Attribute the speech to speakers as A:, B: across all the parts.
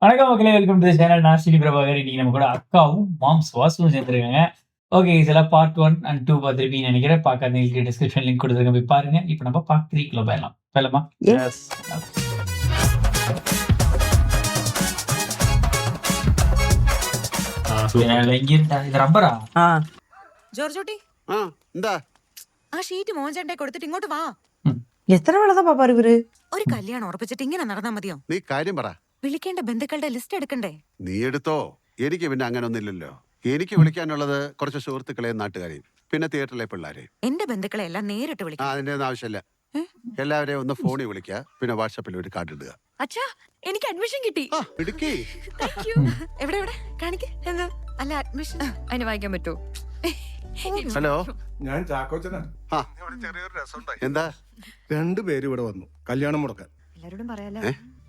A: வணக்கம் மக்களே, welcome to the channel. நான் ஸ்ரீ பிரபாகர். இன்னைக்கு நம்ம கூட அக்காவும் மாம்ஸ் வாசுவும் சேர்ந்துருக்காங்க. ஓகே, இதெல்லாம் பார்ட் 1 and 2 பார்த்துருப்பீங்கன்னு நினைக்கிறேன். பார்க்காதவங்களுக்கு டிஸ்கிரிப்ஷன் லிங்க் கொடுத்துருக்கேன், போய் பாருங்க. இப்போ நம்ம பார்ட் 3 போயிடலாம். போயிடலாமா?
B: Yes.
A: ഇത് റബ്ബറാ?
C: ജോർജോട്ടി
B: എന്താ
C: ആ ഷീറ്റ് മോഹൻചേട്ടനെ കൊടുത്തിട്ട് ഇങ്ങോട്ട് വാ.
D: എത്ര വേളതാ പാപ്പാ ഇവര്?
C: ഒരു കല്യാണം ഉറപ്പിച്ചിട്ട് ഇങ്ങനെ നടന്നാ മതിയോ?
B: നീ കാര്യം പറ.
C: വിളിക്കേണ്ട ബന്ധുക്കളുടെ ലിസ്റ്റ് എടുക്കണ്ടേ?
B: നീ എടുത്തോ. എനിക്ക് പിന്നെ അങ്ങനെ ഒന്നുമില്ലല്ലോ. എനിക്ക് വിളിക്കാനുള്ളത് കുറച്ച് സുഹൃത്തുക്കളെയും നാട്ടുകാരെയും പിന്നെ തിയേറ്ററിലെ പിള്ളേരെയും.
C: എന്റെ ബന്ധുക്കളെ എല്ലാം നേരിട്ട് വിളിക്കാം.
B: അതിന്റെ ഒന്നും ആവശ്യമില്ല. എല്ലാവരെയും ഒന്ന് ഫോണിൽ വിളിക്കുക, പിന്നെ വാട്സാപ്പിൽ ഒരു കാർഡ് ഇടുക.
C: അച്ഛാ, എനിക്ക് അഡ്മിഷൻ കിട്ടി.
B: ഇടുക്കി.
C: Thank you. എവിടെ എവിടെ കാണിക്ക്. എന്താ അല്ല അഡ്മിഷൻ അതിന് വായിക്കാൻ പറ്റുമോ?
B: ഹലോ,
E: ഞാൻ ചാക്കോച്ചനാണ്. ചെറിയൊരു രസമുണ്ടായി.
B: എന്താ?
E: രണ്ടുപേരും ഇവിടെ വന്നു കല്യാണം മുടക്കാൻ.
C: എല്ലാരോടും പറയാലോ,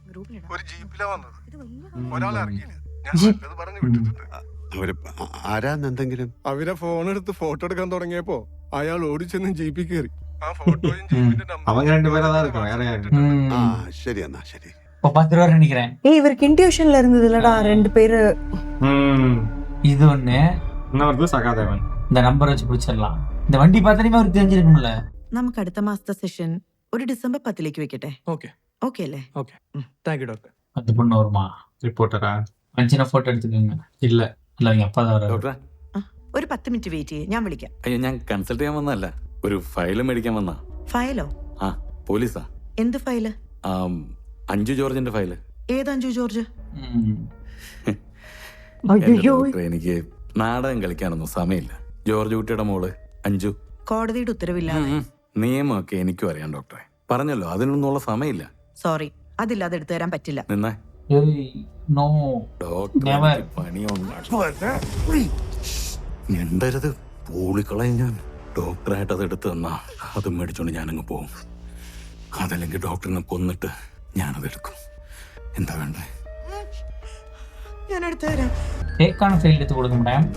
C: ഗ്രൂപ്പിലിടാം.
E: ഒരു ജീപ്പിലാ വന്നത്.
C: ഇത് വലിയ
E: ഒരാളെ ഇറങ്ങിയില്ല. ഞാൻ നല്ലത് പറഞ്ഞു വിട്ടിട്ടുണ്ട്.
B: അവര് ആരാന്നെന്തെങ്കിലും?
E: അവരെ ഫോൺ എടുത്ത് ഫോട്ടോ എടുക്കാൻ തുടങ്ങിയപ്പോ അയാൾ ഓടിച്ചെന്ന് ജീപ്പിൽ കയറി. ആ ഫോട്ടോയും ജീപ്പിന്റെ
B: ആ ശരി, എന്നാ ശരി.
A: இப்போ 10 ரூபா நினைக்கிறேன்.
D: ஏய், இவருக்கு இன்ட்யூஷன்ல இருந்தது இல்லடா, ரெண்டு பேரு.
A: இது ஒண்ணு.
F: இன்னொரு சகாதேவன்.
A: இந்த நம்பர் வச்சு பிடிச்சிடலாம். இந்த வண்டி பார்த்தாலுமே அவருக்கு தெரிஞ்சிருக்கும்ல.
G: നമുക്ക് അടുത്ത മാസത്തെ സെഷൻ ഒരു ഡിസംബർ 10 വെക്കട്ടെ.
H: ഓക്കെ
G: ഓക്കെ അല്ലേ?
H: Okay, thank you doctor.
A: அந்த பொண்ணு வருமா?
F: ரிப்போர்ட்டரா?
A: அஞ்சனா போட்டோ எடுத்துக்கோங்க.
F: இல்ல
A: இல்ல, அவங்க அப்பா தான் வராரு.
I: ഡോക്ടറെ,
G: ഒരു 10 മിനിറ്റ് വെയിറ്റ് ചെയ്യ്, ഞാൻ വിളിക്കാം.
I: അയ്യോ, ഞാൻ കൺസൾട്ട് ചെയ്യാൻ വന്നതല്ല, ഒരു ഫയല് മേടിക്കാൻ വന്നാ.
G: ഫയലോ?
I: ആ, പോലീസാ.
G: എന്ത് ഫയല്?
I: അഞ്ജു ജോർജിന്റെ ഫയല്.
G: ഏത് അഞ്ജു ജോർജ്?
I: എന്റെ ഡോക്ടറെ, എനിക്ക് നാടകം കളിക്കാനൊന്നും സമയമില്ല. ജോർജ് കുട്ടിയുടെ മോള് അഞ്ജു.
G: കോടതിയുടെ ഉത്തരവില്ലാതെ?
I: നിയമമൊക്കെ എനിക്കും അറിയാം ഡോക്ടറെ. പറഞ്ഞല്ലോ, അതിനൊന്നുള്ള സമയമില്ല.
G: സോറി, അതില്ലാതെ എടുത്തു തരാൻ പറ്റില്ല.
I: നിന്നേ
A: ஏய், நோ. Never.
I: ഡോക്ടർ പണിയൊന്നും മിണ്ടരുത്, പൂളിക്കളയും ഞാൻ. ഡോക്ടറായിട്ട് അത് എടുത്തു തന്നാ അത് മേടിച്ചോണ്ട് ഞാനങ്ങ് പോവും. അതല്ലെങ്കിൽ ഡോക്ടറിനെ കൊന്നിട്ട് ഞാനതെടുക്കും. എന്താ വേണ്ടേ?
G: ഞാൻ എടുത്തു തരാം.
A: ஃபேக்கான ஃபைல் எடுத்து கொடுக்க முடியும்.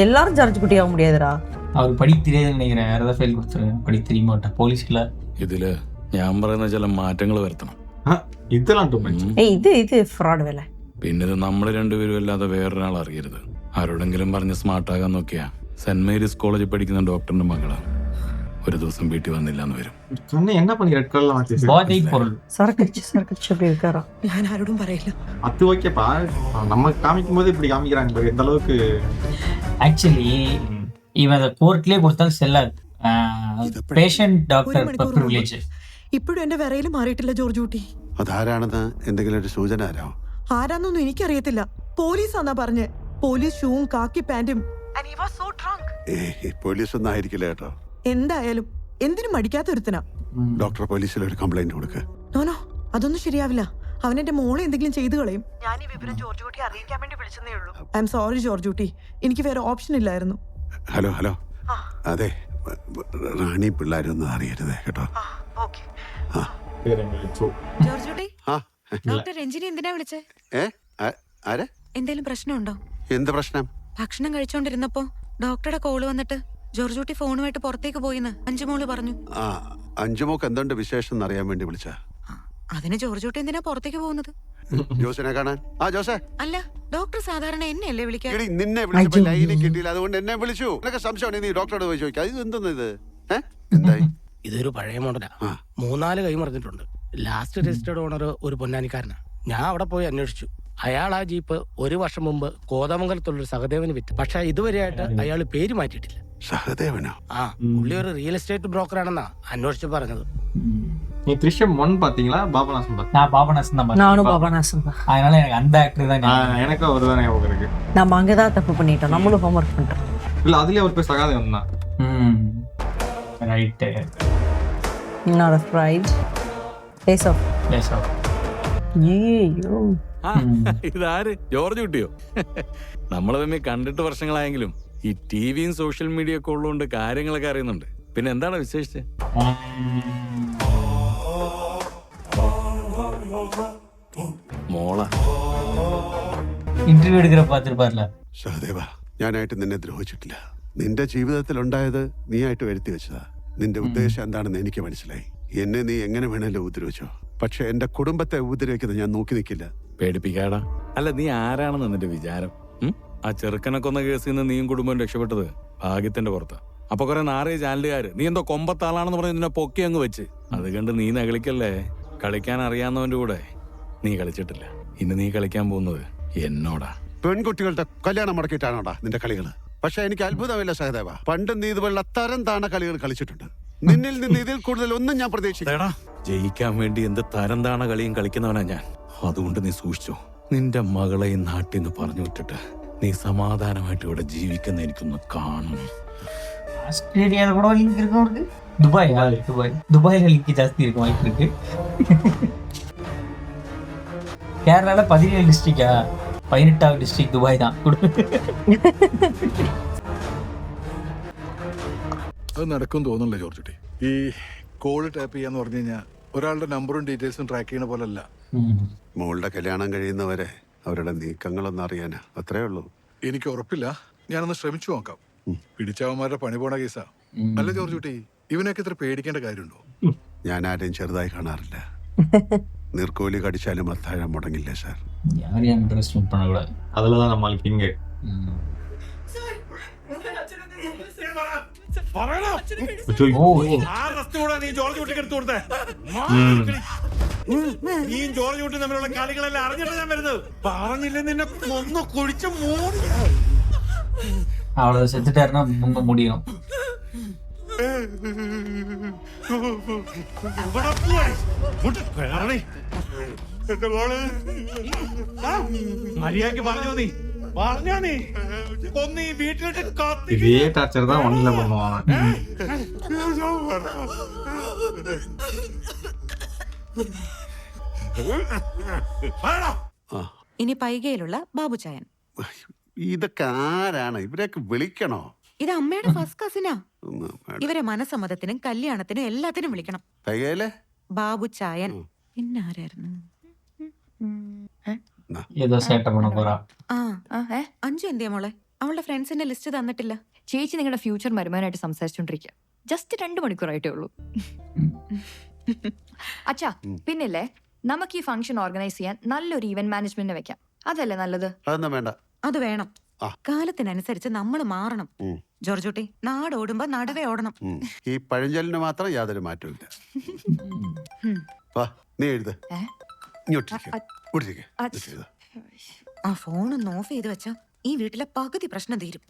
D: எல்லாரும் ஜார்ஜ் குட்டி ஆக முடியாதுடா.
A: அவர் படிக்க தெரியாதுன்னு நினைக்கிறேன். வேற ஏதாவது ஃபைல் கொடுத்துருங்க. படிக்க தெரியுமா போலீஸ்ல?
I: ഇതില് ഞാൻ പറയുന്ന ചില മാറ്റങ്ങൾ വരുത്തണം.
F: இதெல்லாம் டூ மச்.
D: ஏய், இது ஃப்ராட் வேலை.
I: പിന്നെ ഇത് നമ്മൾ രണ്ടുപേരും അല്ലാതെ വേറൊരാൾ അറിയരുത്. ആരോടെങ്കിലും പറഞ്ഞ് സ്മാർട്ടാകാൻ നോക്കിയാ സെന്റ് മേരീസ് കോളേജിൽ പഠിക്കുന്ന ഡോക്ടറിന്റെ മകള് ഒരു ദിവസം വീട്ടിൽ വന്നില്ല എന്ന് വരും.
F: கண்ணு என்ன பண்ணி ரெட் கலர்ல மாத்தி
A: போதை பொருள்.
D: சரக்கடிச்சு அப்படி இருக்காரா?
G: ഞാൻ ആരോടും പറയില്ല.
F: அது ஓகேப்பா, நம்ம காமிக்கும் போது இப்படி காமிக்கிறாங்க பாரு, எந்த அளவுக்கு.
A: ஆக்சுவலி இவன் அந்த கோர்ட்லயே கொடுத்தாலும் செல்லாது. പേഷ്യന്റ് ഡോക്ടർ പ്രിവിലേജ്
G: ഇപ്പോഴും എന്റെ വിറയിൽ മാറിയിട്ടില്ല ജോർജ് കുട്ടി.
B: അതാരാണെന്ന് എന്തെങ്കിലും ഒരു സൂചന ആരാവും?
G: ആരാന്നൊന്നും എനിക്കറിയത്തില്ല. പോലീസാന്നാ പറഞ്ഞ്. പോലീസ് ഷൂവും കാക്കി പാന്റും.
B: പോലീസ് ഒന്നും ആയിരിക്കില്ല കേട്ടോ.
G: എന്തായാലും എന്തിനും മടിക്കാത്ത ഒരുത്തനാ.
B: ഡോക്ടർ പോലീസിൽ ഒരു കംപ്ലൈന്റ് കൊടുക്ക്.
G: നോനോ, അതൊന്നും ശരിയാവില്ല. അവൻ എന്റെ മോളെ എന്തെങ്കിലും ചെയ്തു കളയും. ഞാൻ ഈ വിവരം ജോർജ് കുട്ടി അറിയിക്കാൻ വേണ്ടി വിളിച്ചതേ ഉള്ളൂ. ഐ എം സോറി ജോർജ് കുട്ടി, എനിക്ക് വേറെ ഓപ്ഷൻ ഇല്ലായിരുന്നു.
B: ഹലോ ഹലോ, അതെ, റാണി പിള്ളേരൊന്നും അറിയരുതേ കേട്ടോ.
C: ജോർജോട്ടി, ഡോക്ടർ രഞ്ജിനി എന്തിനാ വിളിച്ചേ?
B: ആരെ?
C: എന്തേലും പ്രശ്നമുണ്ടോ?
B: എന്ത് പ്രശ്നം?
C: ഭക്ഷണം കഴിച്ചോണ്ടിരുന്നപ്പോ ഡോക്ടറുടെ കോള് വന്നിട്ട് ജോർജോട്ടി ഫോണുമായിട്ട് പുറത്തേക്ക് പോയിന്ന് അഞ്ചുമോള് പറഞ്ഞു.
B: ആ, അഞ്ചുമോക്ക് എന്തുണ്ട് വിശേഷം എന്നറിയാൻ വേണ്ടി വിളിച്ച.
C: അതിന് ജോർജോട്ടി എന്തിനാ പുറത്തേക്ക് പോകുന്നത്?
B: ജോസിനെ കാണാൻ. ആ ജോസേ.
C: അല്ല, ഡോക്ടർ സാധാരണ എന്നെയല്ലേ വിളിക്കാൻ?
B: നിന്നെ വിളിച്ചപ്പോ ലൈനിൽ കിട്ടിയില്ല, അതുകൊണ്ട് എന്നെ വിളിച്ചു. നിനക്ക് സംശയം നീ ഡോക്ടറോട് പോയി ചോദിക്കാം. ഇത് എന്തെന്ന് ഇത്? എന്തായി?
H: ഇതൊരു പഴയ മോഡലാ. 3-4 കൈ മറിഞ്ഞിട്ടുണ്ട്. ലാസ്റ്റ് രജിസ്റ്റേർഡ് ഓണർ ഒരു പൊന്നാനിക്കാരനാ. ഞാൻ അവിടെ പോയി അന്വേഷിച്ചു. അയാൾ ആ ജീപ്പ് 1 വർഷം മുമ്പ് കോതമംഗലത്തുള്ളൊരു സഹദേവന് വിറ്റു. പക്ഷെ ഇതുവരെയായിട്ട് അയാൾ പേര് മാറ്റിയിട്ടില്ല.
B: സഹദേവനോ?
H: ആ, പുള്ളി ഒരു റിയൽ എസ്റ്റേറ്റ് ബ്രോക്കർ ആണെന്നാ അന്വേഷിച്ച് പറഞ്ഞത്.
F: நீ த்ரிஷம் 1 பாத்தீங்களா? பாபநாசம் பாத்தீங்க?
A: நான் பாபநாசன் தான் பார்த்தேன்.
D: நானும் பாபநாசம் தான்.
A: அதனால எனக்கு அந்த ஆக்டர் தான்
F: எனக்கு அவர்தான் ஞாபகம் இருக்கு.
D: நம்ம அங்கதான் தப்பு பண்ணிட்டோம். நம்மளும் ஹோம்வொர்க் பண்றோம்.
F: இல்ல, அதுலயே ஒரு பேர் சகாதேவன் தான்.
A: Right.
D: Not afraid. Face off.
A: Face off.
D: ஐயோ,
I: ഇതാര്? ജോർജ് കുട്ടിയോ? നമ്മളെ തമ്മിൽ കണ്ടിട്ട് വർഷങ്ങളായെങ്കിലും ഈ ടിവിയും സോഷ്യൽ മീഡിയ ഒക്കെ ഉള്ളതുകൊണ്ട് കാര്യങ്ങളൊക്കെ അറിയുന്നുണ്ട്. പിന്നെ എന്താണ് വിശേഷിച്ച്? മോള
A: ഇന്റർവ്യൂ എടുക്കുന്ന പാത്തിരുപ്പാറില്ല.
B: സഹദേവ, ഞാനായിട്ട് നിന്നെ ദ്രോഹിച്ചിട്ടില്ല. നിന്റെ ജീവിതത്തിൽ ഉണ്ടായത് നീയായിട്ട് വരുത്തി വെച്ചതാ. നിന്റെ ഉദ്ദേശം എന്താണെന്ന് എനിക്ക് മനസ്സിലായി. എന്നെ നീ എങ്ങനെ വേണേലും ഉപദ്രവിച്ചോ, പക്ഷെ എന്റെ കുടുംബത്തെ ഉപദ്രവിക്കുന്നത് ഞാൻ നോക്കി നിൽക്കില്ല.
I: പേടിപ്പിക്കാടാ. അല്ല നീ ആരാണെന്ന് നിന്റെ വിചാരം? ആ ചെറുക്കനെ കൊന്ന കേസിൽ നിന്ന് നീയും കുടുംബം രക്ഷപ്പെട്ടത് ഭാഗ്യത്തിന്റെ പുറത്താ. അപ്പൊ കുറെ നാറിയ ചാനലുകാര് നീ എന്തോ കൊമ്പത്താളാണെന്ന് പറഞ്ഞ് നിന്നെ പൊക്കി അങ്ങ് വെച്ച്. അത് കണ്ട് നീ നകളിക്കല്ലേ. കളിക്കാൻ അറിയാവുന്നവന്റെ കൂടെ നീ കളിച്ചിട്ടില്ല. ഇന്ന് നീ കളിക്കാൻ പോകുന്നത് എന്നോടാ.
B: പെൺകുട്ടികളുടെ കല്യാണം മുടക്കിയിട്ടാണോടാ നിന്റെ കളികള്? പക്ഷെ എനിക്ക് അത്ഭുതമില്ല സഹദേവ. പണ്ട് നീ ഇതുപോലുള്ള തരം താണ കളികൾ കളിച്ചിട്ടുണ്ട്. നിന്നിൽ നിന്ന് ഇതിൽ കൂടുതൽ ഒന്നും ഞാൻ പ്രതീക്ഷിക്കാം.
I: ജയിക്കാൻ വേണ്ടി എന്ത് തരം താണ കളിയും കളിക്കുന്നവനാ ഞാൻ. അതുകൊണ്ട് നീ സൂക്ഷിച്ചോ. നിന്റെ മകളെ ഈ നാട്ടിൽ നിന്ന് പറഞ്ഞു വിട്ടിട്ട് നീ സമാധാനമായിട്ട് ഇവിടെ ജീവിക്കുന്ന എനിക്കൊന്ന് കാണണം.
A: ஆஸ்திரேலியாவில் கூட லிங்க் இருக்கு அவருக்கு. துபாயில் லிங்க் ஜாஸ்தி இருக்கும் வாய்ப்பு இருக்கு. கேரளால 17 டிஸ்ட்ரிக்டா, 18வது டிஸ்ட்ரிக்ட் துபாய் தான்.
J: അത് നടക്കും തോന്നുന്നില്ല ജോർജ് കുട്ടി. ഈ കോള് ടാപ്പ് ചെയ്യാന്ന് പറഞ്ഞു കഴിഞ്ഞാൽ ഒരാളുടെ നമ്പറും ഡീറ്റെയിൽസും ട്രാക്ക് ചെയ്യണ പോലെ അല്ല.
B: മോളുടെ കല്യാണം കഴിയുന്നവരെ അവരുടെ നീക്കങ്ങളൊന്നും അറിയാനാ. അത്രേ ഉള്ളൂ.
J: എനിക്ക് ഉറപ്പില്ല. ഞാനൊന്ന് ശ്രമിച്ചു നോക്കാം. പിടിച്ചവന്മാരുടെ പണി പോണ കേസാ. അല്ല ജോർജ് കുട്ടി, ഇവനൊക്കെ ഇത്ര പേടിക്കേണ്ട കാര്യമുണ്ടോ?
B: ഞാൻ ആരെയും ചെറുതായി കാണാറില്ല. നീർക്കോലി കടിച്ചാലും അത്താഴം മുടങ്ങില്ല സാർ.
A: யாரையும் இன்ட்ரெஸ்ட் பண்ணக்கூடாது.
F: அதுலதான் நம்மளுக்கு இங்க
I: നീയും ജോർജ് കുട്ടി തമ്മിലുള്ള കളികളെല്ലാം അറിഞ്ഞിട്ട് ഞാൻ വരുന്നത്. പറഞ്ഞില്ല നിന്നെ ഒന്ന് കുഴിച്ച് മൂടി.
A: அவ்வளோ செத்துட்டாருன்னா முங்க முடியும்.
I: മര്യാദക്ക് പറഞ്ഞോ നീ കൊന്ന് ഈ വീട്ടിലിട്ട് കാത്തി.
F: இதே டார்ச்சர் தான் ஒண்ணுல பண்ணுவாங்க.
C: ഇനി പൈകയിലുള്ള ബാബുചായൻ.
B: ഇതൊക്കെ ആരാണ്? ഇവരെയൊക്കെ വിളിക്കണോ?
C: ഇത് അമ്മയുടെ ഫസ്റ്റ് കസിനാ. ഇവരെ മനസമ്മതത്തിനും കല്യാണത്തിനും എല്ലാത്തിനും വിളിക്കണം.
B: പൈകയിലെ
C: ബാബുചായൻ. പിന്നെ ആരായിരുന്നു?
A: ஏதோ சேட்டை பண்ண போறா.
C: അഞ്ചു എന്തിയാ മോളെ? അവളുടെ ഫ്രണ്ട്സിന്റെ ലിസ്റ്റ് തന്നിട്ടില്ല.
K: ചേച്ചി നിങ്ങളുടെ ഫ്യൂച്ചർ മരുമാനായിട്ട് സംസാരിച്ചോണ്ടിരിക്കുക. ജസ്റ്റ് 2 മണിക്കൂറായിട്ടേ ഉള്ളൂ. അച്ഛാ പിന്നില്ലേ, നമുക്ക് ഈ ഫംഗ്ഷൻ ഓർഗനൈസ് ചെയ്യാൻ നല്ലൊരു ഈവന്റ് മാനേജ്മെന്റ് വെക്കാം. അതല്ലേ നല്ലത്?
B: അതൊന്നും വേണ്ട.
C: അത് വേണം. കാലത്തിനനുസരിച്ച് നമ്മൾ മാറണം. ജോർജുട്ടി, നാട് ഓടുമ്പോ നടുവേ ഓടണം.
B: ഈ പഴഞ്ചൊല്ലിന് മാത്രം യാതൊരു മാറ്റവും ഇല്ല. നീ എഴുത്.
C: ആ ഫോണൊന്ന് ഓഫ് ചെയ്ത് വെച്ചാ ഈ വീട്ടിലെ പകുതി പ്രശ്നം തീരും.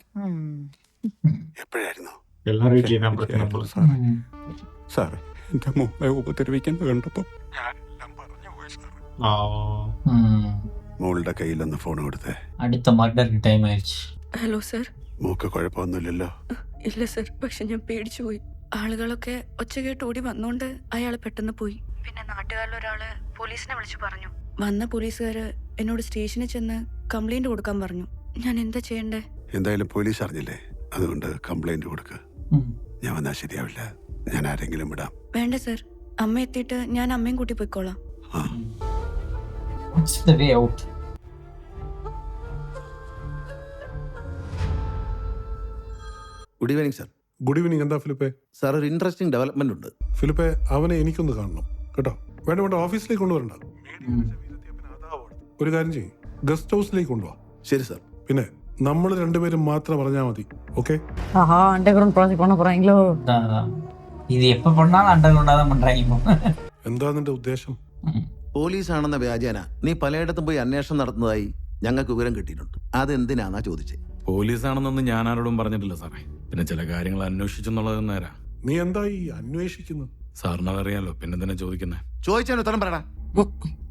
B: എപ്പോഴായിരുന്നു?
F: எல்லாரும் வீட்லயும் தான் பிரச்சனை போல.
E: സാറേ, എന്റെ മോളെ ഉപദ്രവിക്കുന്നത് കണ്ടപ്പോ
B: മോളുടെ കയ്യിലൊന്ന് ഫോൺ കൊടുത്തേ.
A: അടുത്ത മർഡറിന് ടൈം ആയിடுச்சு.
L: Hello sir.
B: മോക്ക് കുഴപ്പമൊന്നുമില്ലല്ലോ?
L: ഇല്ല സർ, പക്ഷെ ഞാൻ പേടിച്ചു പോയി. ആളുകളൊക്കെ ഒച്ച കേട്ട് ഓടി വന്നോണ്ട് അയാൾ പെട്ടെന്ന് പോയി. പിന്നെ നാട്ടുകാരിലൊരാള് പോലീസിനെ വിളിച്ചു പറഞ്ഞു. വന്ന പോലീസുകാര് എന്നോട് സ്റ്റേഷനിൽ ചെന്ന് കംപ്ലൈന്റ് കൊടുക്കാൻ പറഞ്ഞു. ഞാൻ എന്താ ചെയ്യണ്ടേ?
B: എന്തായാലും പോലീസ് അറിഞ്ഞില്ലേ, അതുകൊണ്ട് കംപ്ലൈന്റ് കൊടുക്ക. ഞാൻ വന്നാൽ ശരിയാവില്ല. ഞാൻ ആരെങ്കിലും വിടാം.
L: വേണ്ട സർ, അമ്മ എത്തിയിട്ട് ഞാൻ അമ്മയും കൂട്ടി പോയിക്കോളാം.
A: What's the way out?
M: Good evening sir.
E: Good evening. എന്താ ഫിലിപ്പേ?
M: സാർ, ഒരു ഇൻട്രസ്റ്റിംഗ് ഡെവലപ്മെന്റ് ഉണ്ട്.
E: ഫിലിപ്പേ, അവനെ എനിക്കൊന്ന് കാണണം കേട്ടോ. വേണ്ട വേണ്ട, ഓഫീസിലേക്ക് കൊണ്ടുവരണ്ട. ഒരു കാര്യം ചെയ്യും, ഗസ്റ്റ് ഹൗസിലേക്ക് കൊണ്ടുപോവാ.
M: ശരി സാർ.
E: പിന്നെ നമ്മൾ രണ്ടുപേരും മാത്രം പറഞ്ഞാൽ മതി. ഓക്കെ?
D: ஆஹா, அண்டர் கிரவுண்ட் ப்ராஜெக்ட் பண்ண போறாங்களோ?
A: இது எப்ப பண்ணாலும் அண்டர் கிரவுண்டா தான் பண்றாங்க.
E: എന്താ നിന്റെ ഉദ്ദേശം?
M: പോലീസാണെന്ന വ്യാജേന നീ പലയിടത്തും പോയി അന്വേഷണം നടത്തുന്നതായി ഞങ്ങൾക്ക് വിവരം കിട്ടിയിട്ടുണ്ട്. അതെന്തിനാന്നാ ചോദിച്ചത്?
I: പോലീസാണെന്നൊന്നും ഞാൻ ആരോടും പറഞ്ഞിട്ടില്ല സാറേ. പിന്നെ ചില കാര്യങ്ങൾ അന്വേഷിച്ചെന്നുള്ളത് നേരാ.
E: നീ എന്താ ഈ അന്വേഷിക്കുന്നത്?
I: സാറിനതറിയാലോ, പിന്നെ തന്നെ ചോദിക്കുന്നേ.
M: ചോദിച്ചാൽ ഉത്തരം പറയടാ.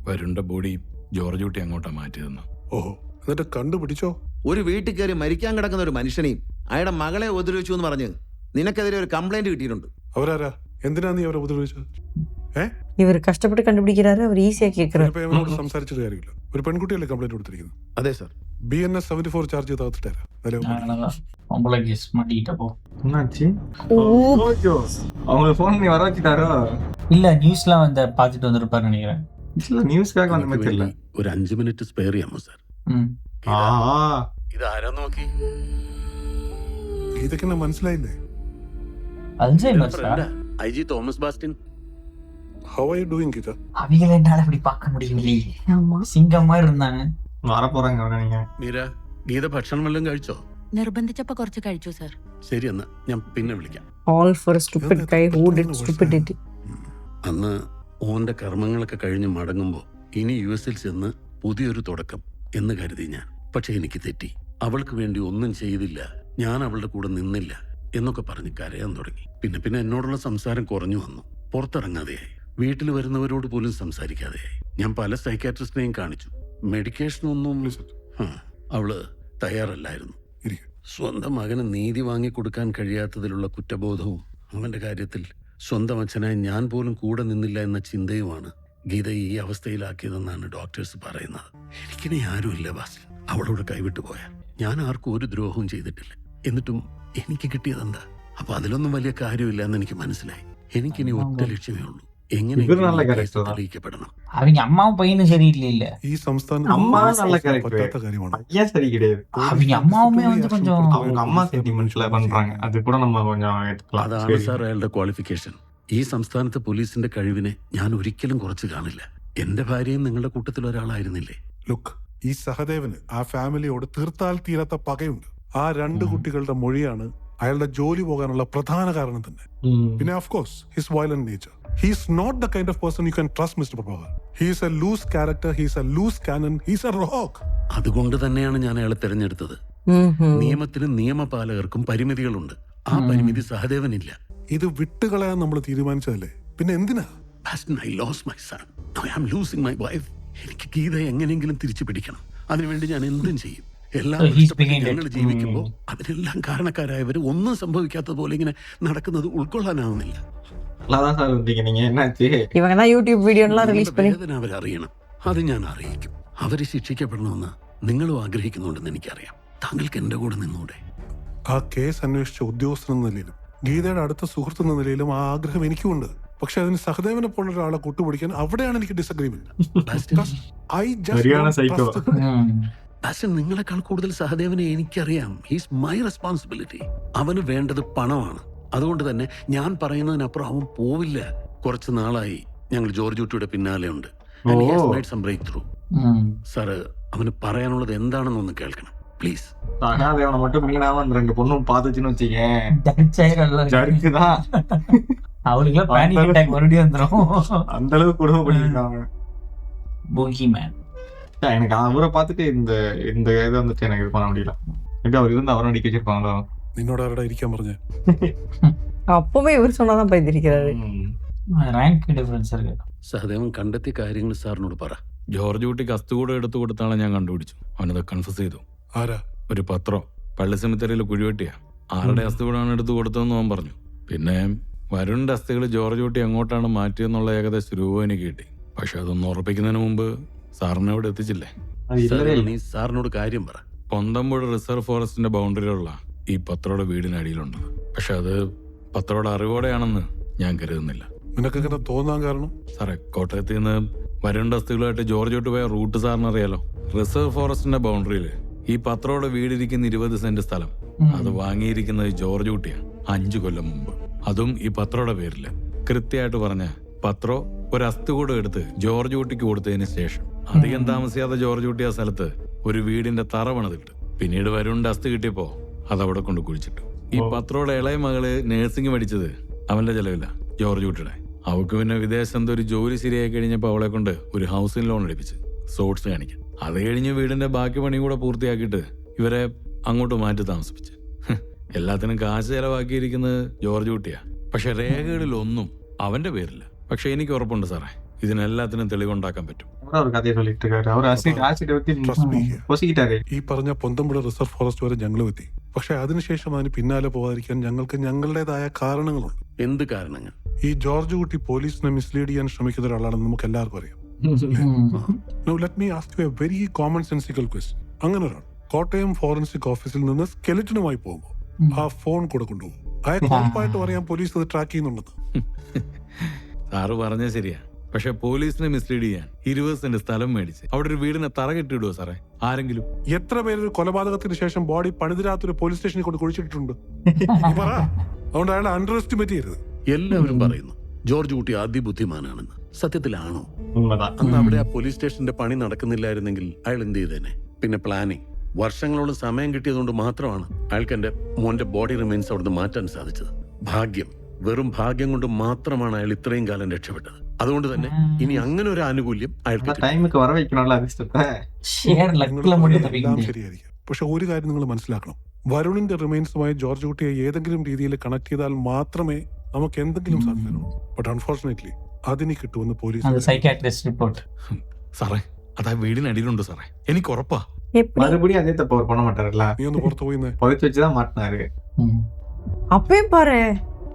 I: വരുണ്ട ബോഡി ജോർജ് കുട്ടി അങ്ങോട്ടാ മാറ്റിയതെന്ന്.
E: ഓഹോ, എന്നിട്ട് കണ്ടുപിടിച്ചോ?
M: ഒരു വീട്ടിൽ കയറി മരിക്കാൻ കിടക്കുന്ന ഒരു മനുഷ്യനെയും അയാളുടെ മകളെ ഉപദ്രവിച്ചു എന്ന് പറഞ്ഞ് നിനക്കെതിരെ ഒരു കംപ്ലൈന്റ് കിട്ടിയിട്ടുണ്ട്.
E: അവരാരാ? എന്തിനാ നീ അവരെ ഉപദ്രവിച്ചത്?
D: ഇവർ കഷ്ടപ്പെട്ട് കണ്ടുപിടിക്കാറ്, അവർ ഈസിയാ കേൾക്കുന്നത്.
E: അവനോട് സംസാരിച്ചിട്ട് കാര്യമില്ല. ഒരു പെൺകുട്ടിയല്ലേ കംപ്ലൈന്റ് കൊടുത്തിരിക്കുന്നത്?
M: അതെ സാർ.
E: BNS 74 ചാർജ് ചെയ്ത് അകത്തിട്ടേരാ.
F: என்னாச்சு? அவங்க போன் நீ வர வச்சுட்டாரோ?
A: இல்ல, நியூஸ்லாம் வந்து பாத்துட்டு வந்திருப்பாரு நினைக்கிறேன்.
F: இல்ல, நியூஸ்க்காக வந்த மாதிரி தெரியல.
M: ഒരു 5 മിനിറ്റ് സ്പെയർ ചെയ്യാമോ സാർ? ഇതാരാ നോക്കി?
E: ഇതൊക്കെ മനസ്സിലായില്ലേ?
M: IG Thomas Bastin.
E: How are you doing, Gita?
A: அவங்கள என்னால அப்படி பார்க்க முடியவில்லை. சிங்கம் மாதிரி இருந்தாங்க.
M: മീര, ഗീത ഭക്ഷണം വല്ലതും കഴിച്ചോ?
L: നിർബന്ധിച്ചപ്പോ കുറച്ച് കഴിച്ചു സർ.
M: ശരി, എന്നാ ഞാൻ പിന്നെ വിളിക്കാം.
D: All for a stupid guy who did stupidity.
M: അന്ന് ഓന്റെ കർമ്മങ്ങളൊക്കെ കഴിഞ്ഞ് മടങ്ങുമ്പോൾ ഇനി US ചെന്ന് പുതിയൊരു തുടക്കം എന്ന് കരുതി ഞാൻ. പക്ഷെ എനിക്ക് തെറ്റി. അവൾക്ക് വേണ്ടി ഒന്നും ചെയ്തില്ല, ഞാൻ അവളുടെ കൂടെ നിന്നില്ല എന്നൊക്കെ പറഞ്ഞ് കരയാൻ തുടങ്ങി. പിന്നെ എന്നോടുള്ള സംസാരം കുറഞ്ഞു വന്നു. പുറത്തിറങ്ങാതെയായി, വീട്ടിൽ വരുന്നവരോട് പോലും സംസാരിക്കാതെയായി. ഞാൻ പല സൈക്കാട്രിസ്റ്റിനെയും കാണിച്ചു. മെഡിക്കേഷനൊന്നും അവള് തയ്യാറല്ലായിരുന്നു. സ്വന്തം മകന് നീതി വാങ്ങിക്കൊടുക്കാൻ കഴിയാത്തതിലുള്ള കുറ്റബോധവും അവന്റെ കാര്യത്തിൽ സ്വന്തം അച്ഛനായി ഞാൻ പോലും കൂടെ നിന്നില്ല എന്ന ചിന്തയുമാണ് ഗീത ഈ അവസ്ഥയിലാക്കിയതെന്നാണ് ഡോക്ടേഴ്സ് പറയുന്നത്. എനിക്കിനി ആരുമില്ല ബാസ്. അവളോട് കൈവിട്ടു പോയാൽ ഞാൻ ആർക്കും ഒരു ദ്രോഹവും ചെയ്തിട്ടില്ല. എന്നിട്ടും എനിക്ക് കിട്ടിയതെന്താ? അപ്പൊ അതിലൊന്നും വലിയ കാര്യമില്ല എന്ന് എനിക്ക് മനസ്സിലായി. എനിക്കിനി ഒറ്റ ലക്ഷ്യമേ ഉള്ളൂ, എങ്ങനെ തെളിയിക്കപ്പെടണം.
A: அவங்க அம்மாவும் பையனும் சரியில்லைல்ல.
E: ഈ സംസ്ഥാനത്ത്
I: അമ്മ നല്ല
E: പറ്റാത്ത കാര്യമാണ്.
I: ஏன் சரி கிடையாது.
A: அவங்க அம்மாவுமே வந்து கொஞ்சம்
I: அவங்க அம்மா சென்டிமெண்ட்ஸ்ல பண்றாங்க. அது கூட நம்ம கொஞ்சம் எடுத்துக்கலாம்.
M: അതാണ് സാർ അയാളുടെ ക്വാളിഫിക്കേഷൻ. ഈ സംസ്ഥാനത്ത് പോലീസിന്റെ കഴിവിനെ ഞാൻ ഒരിക്കലും കുറച്ച് കാണില്ല. എന്റെ ഭാര്യയും നിങ്ങളുടെ കൂട്ടത്തിൽ ഒരാളായിരുന്നില്ലേ?
E: ലുക്ക്, ഈ സഹദേവന് ആ ഫാമിലിയോട് തീർത്താൽ തീരാത്ത പകയുണ്ട്. ആ 2 കുട്ടികളുടെ മൊഴിയാണ് അയാളുടെ ജോലി പോകാനുള്ള പ്രധാന കാരണം തന്നെ. പിന്നെ of course his violent nature. He is not the kind of person you can trust, Mr. Prabhakar. He is a loose character, he is a loose cannon, he is a rock.
M: അതുകൊണ്ട് തന്നെയാണ് ഞാൻ അയാളെ തിരഞ്ഞെടുത്തത്. നിയമത്തിനും നിയമപാലകർക്കും പരിമിതികളുണ്ട്. ആ പരിമിതി സഹദേവനില്ല.
E: ഇത് വിട്ടുകളയാൻ നമ്മൾ തീരുമാനിച്ചതല്ലേ, പിന്നെ എന്തിനാ?
M: I lost my son. Now I am losing my wife. എനിക്ക് ഗീതയെ എങ്ങനെയെങ്കിലും തിരിച്ചു പിടിക്കണം. അതിനുവേണ്ടി ഞാൻ എന്തും ചെയ്യും. എല്ലാം ഞങ്ങൾ ജീവിക്കുമ്പോൾ അതിനെല്ലാം കാരണക്കാരായവർ ഒന്നും സംഭവിക്കാത്തതുപോലെ ഇങ്ങനെ നടക്കുന്നത് ഉൾക്കൊള്ളാനാവുന്നില്ല.
D: இவங்க யூடியூப் வீடியோலாம் ரிலீஸ் பண்ணி
M: വേദന അവരറിയണം. അത് ഞാൻ അറിയിക്കും. അവര് ശിക്ഷിക്കപ്പെടണമെന്ന് നിങ്ങളും ആഗ്രഹിക്കുന്നുണ്ടെന്ന് എനിക്കറിയാം. താങ്കൾക്ക് എന്റെ കൂടെ നിന്നൂടെ?
E: ആ കേസ് അന്വേഷിച്ച ഉദ്യോഗസ്ഥൻ എന്ന നിലയിലും ഗീതയുടെ അടുത്ത സുഹൃത്ത് എന്ന നിലയിലും ആ ആഗ്രഹം എനിക്കുമുണ്ട്. പക്ഷെ അതിന് സഹദേവനെ പോലുള്ള ഒരാളെ കൂട്ടുപിടിക്കാൻ അവിടെയാണ് എനിക്ക് ഡിസഗ്രിമെന്റ്.
M: നിങ്ങളെക്കാൾ കൂടുതൽ സഹദേവനെ എനിക്കറിയാം. He's my responsibility. അവന് വേണ്ടത് പണമാണ്. അതുകൊണ്ട് തന്നെ ഞാൻ പറയുന്നതിനപ്പുറം അവൻ പോവില്ല. കുറച്ച് നാളായി ഞങ്ങൾ ജോർജ് കുട്ടിയുടെ പിന്നാലെ ഉണ്ട്. സാറ് അവന് പറയാനുള്ളത് എന്താണെന്നൊന്ന് കേൾക്കണം പ്ലീസ്.
F: சகாதேவனை மட்டும் மீனாம அந்த 2 பொண்ணும் பாத்துச்சுன்னு வச்சுக்கேன்.
A: அவளுக்குலாம் பேனிக் அட்டாக் மறுபடியும் வந்துரும்.
F: அந்த அளவுக்கு குடும்பம் பண்ணிருக்காங்க.
A: போகிமேன்.
F: எனக்கு அவரை பார்த்துட்டு இந்த இந்த இது வந்துட்டு எனக்கு இது பண்ண முடியல. அவர் இருந்து அவரை நடிக்க வச்சிருப்பாங்களோ.
E: നിന്നോട് ആരുടെ ഇരിക്കാൻ പറഞ്ഞ?
D: அப்பவே இவர் சொன்னாதான் பயந்திருக்கிறாரு.
A: റാങ്ക് ഡിഫറൻസ് ഇருக்கு.
M: സഹദേവൻ കണ്ടെത്തിയ കാര്യങ്ങൾ സാറിനോട് പറ.
I: ജോർജ് കുട്ടിക്ക് അസ്ഥി കൂടെ എടുത്തു കൊടുത്താണ് ഞാൻ കണ്ടുപിടിച്ചു. അവനത് കൺഫ്യൂസ് ചെയ്തു.
E: ആരാ?
I: ഒരു പത്രം പള്ളി സെമിത്തേരിയിൽ കുഴിവെട്ടിയ ആരുടെ അസ്ഥി കൂടാണ് എടുത്തു കൊടുത്തതെന്ന് അവൻ പറഞ്ഞു. പിന്നെ വരുണിന്റെ അസ്ഥികൾ ജോർജ് കുട്ടി എങ്ങോട്ടാണ് മാറ്റിയെന്നുള്ള ഏകദേശം രൂപം എനിക്ക് കിട്ടി. പക്ഷെ അതൊന്നും ഉറപ്പിക്കുന്നതിന് മുമ്പ് സാറിനെ അവിടെ എത്തിച്ചില്ലേ?
M: നീ സാറിനോട് കാര്യം പറ.
I: പൊന്തമ്പുഴ റിസർവ് ഫോറസ്റ്റിന്റെ ബൗണ്ടറിയിലുള്ള ഈ പത്രോടെ വീടിനടിയിലുണ്ട്. പക്ഷെ അത് പത്രോടെ അറിവോടെയാണെന്ന് ഞാൻ കരുതുന്നില്ല.
E: നിനക്കെങ്ങനെ തോന്നാൻ കാരണം?
I: സാറേ, കോട്ടയത്ത് നിന്ന് വരുണിന്റെ അസ്ഥികളുമായിട്ട് ജോർജ് കുട്ടി പോയ റൂട്ട് സാറിന് അറിയാലോ. റിസർവ് ഫോറസ്റ്റിന്റെ ബൗണ്ടറിയില് ഈ പത്രോടെ വീടിരിക്കുന്ന 20 സെന്റ് സ്ഥലം അത് വാങ്ങിയിരിക്കുന്നത് ജോർജ് കുട്ടിയാണ് 5 കൊല്ലം മുമ്പ്. അതും ഈ പത്രോടെ പേരില്. കൃത്യമായിട്ട് പറഞ്ഞ പത്രോ ഒരു അസ്ഥി കൂടെ എടുത്ത് ജോർജ് കുട്ടിക്ക് കൊടുത്തതിന് ശേഷം അധികം താമസിയാതെ ജോർജ് കുട്ടി ആ സ്ഥലത്ത് ഒരു വീടിന്റെ തറ പണിതിട്ട് പിന്നീട് വരുണിന്റെ അസ്ഥി കിട്ടിയപ്പോ അതവിടെ കൊണ്ട് കുഴിച്ചിട്ടു. ഈ പത്രോടെ ഇളയ മകള് നേഴ്സിംഗ് പഠിച്ചത് അവന്റെ ചെലവില്ല, ജോർജ് കുട്ടിയുടെ. അവൾക്ക് പിന്നെ വിദേശത്ത് ഒരു ജോലി ശരിയായി കഴിഞ്ഞപ്പോ അവളെ കൊണ്ട് ഒരു ഹൗസിംഗ് ലോൺ എടുപ്പിച്ച് സോഴ്സ് കാണിക്കാൻ. അത് കഴിഞ്ഞ് വീടിന്റെ ബാക്കി പണി കൂടെ പൂർത്തിയാക്കിയിട്ട് ഇവരെ അങ്ങോട്ട് മാറ്റി താമസിപ്പിച്ച്. എല്ലാത്തിനും കാശ് ചെലവാക്കിയിരിക്കുന്നത് ജോർജ് കുട്ടിയാ. പക്ഷെ രേഖകളിലൊന്നും അവന്റെ പേരില്ല. പക്ഷെ എനിക്ക് ഉറപ്പുണ്ട് സാറേ, ഇതിനെല്ലാത്തിനും തെളിവുണ്ടാക്കാൻ പറ്റും.
E: ഈ പറഞ്ഞ പൊന്തമ്പുഴ റിസർവ് ഫോറസ്റ്റ് വരെ ഞങ്ങൾ എത്തി. പക്ഷെ അതിനുശേഷം അതിന് പിന്നാലെ പോകാതിരിക്കാൻ ഞങ്ങൾക്ക് ഞങ്ങളുടേതായ കാരണങ്ങളുണ്ട്.
M: എന്ത് കാരണങ്ങൾ?
E: ഈ ജോർജ് കുട്ടി പോലീസിനെ മിസ്ലീഡ് ചെയ്യാൻ ശ്രമിക്കുന്ന ഒരാളാണെന്ന് നമുക്ക് എല്ലാവർക്കും അറിയാം. Now let me ask you a very common sensical question. അങ്ങനെ ഒരാൾ കോട്ടയം ഫോറൻസിക് ഓഫീസിൽ നിന്ന് സ്കെലിറ്റനുമായി പോകുമ്പോൾ ആ ഫോൺ കൂടെ കൊണ്ടുപോകും. അയാൾക്ക് ഉറപ്പായിട്ട് പറയാം പോലീസ് അത് ട്രാക്ക് ചെയ്യുന്നുണ്ടെന്ന്.
I: സാറ് പറഞ്ഞത് ശരിയാ. പക്ഷെ പോലീസിനെ മിസ്ലീഡ് ചെയ്യാൻ 20 സെന്റ് സ്ഥലം മേടിച്ച് അവിടെ ഒരു വീടിനെ തറ കെട്ടിയിടുവോ സാറേ ആരെങ്കിലും?
E: എത്ര പേര് കൊലപാതകത്തിന് ശേഷം ബോഡി പണിതിരാത്തൊരു പോലീസ് സ്റ്റേഷനിൽ കൊണ്ട് കുഴിച്ചിട്ടുണ്ട്? അതുകൊണ്ട് അയാളെ അണ്ടർ എസ്റ്റിമേറ്റ് ചെയ്യരുത്.
M: എല്ലാവരും പറയുന്നു ജോർജ് കുട്ടി അതിബുദ്ധിമാനാണെന്ന്. സത്യത്തിലാണോ? അന്ന് അവിടെ ആ പോലീസ് സ്റ്റേഷന്റെ പണി നടക്കുന്നില്ലായിരുന്നെങ്കിൽ അയാൾ എന്ത് ചെയ്തേനെ? പിന്നെ പ്ലാനിങ്. വർഷങ്ങളോളം സമയം കിട്ടിയതുകൊണ്ട് മാത്രമാണ് അയാൾക്ക് എന്റെ മോന്റെ ബോഡി റിമെയിൻസ് അവിടുന്ന് മാറ്റാൻ സാധിച്ചത്. ഭാഗ്യം, വെറും ഭാഗ്യം കൊണ്ട് മാത്രമാണ് അയാൾ ഇത്രയും കാലം രക്ഷപ്പെട്ടത്. അതുകൊണ്ട് തന്നെ ഇനി അങ്ങനെ ഒരു ആനുകൂല്യം അയാൾക്ക്
E: എല്ലാം ശരിയായിരിക്കും. പക്ഷെ ഒരു കാര്യം നിങ്ങൾ മനസ്സിലാക്കണം, വരുണിന്റെ റിമെയിൻസുമായി ജോർജ് കുട്ടിയെ ഏതെങ്കിലും രീതിയിൽ കണക്ട് ചെയ്താൽ മാത്രമേ നമുക്ക് എന്തെങ്കിലും സാധ്യതയുള്ളൂ. ബട്ട് അൺഫോർച്ചുനേറ്റ്ലി അതിന് കിട്ടുമെന്ന് പോലീസ്.
A: Psychiatrist report.
I: സാറേ അതാ വീടിനടിയിലുണ്ട് സാറേ, എനിക്ക് ഉറപ്പാ.
F: மறுபடியும் அதே தப்பு அவர் பண்ண மாட்டாருல்ல.
E: നീ ഒന്ന് പുറത്തു പോയി
F: புதைச்சு வச்சுதான் மாட்டினாரு.
D: அப்பவே பாரு.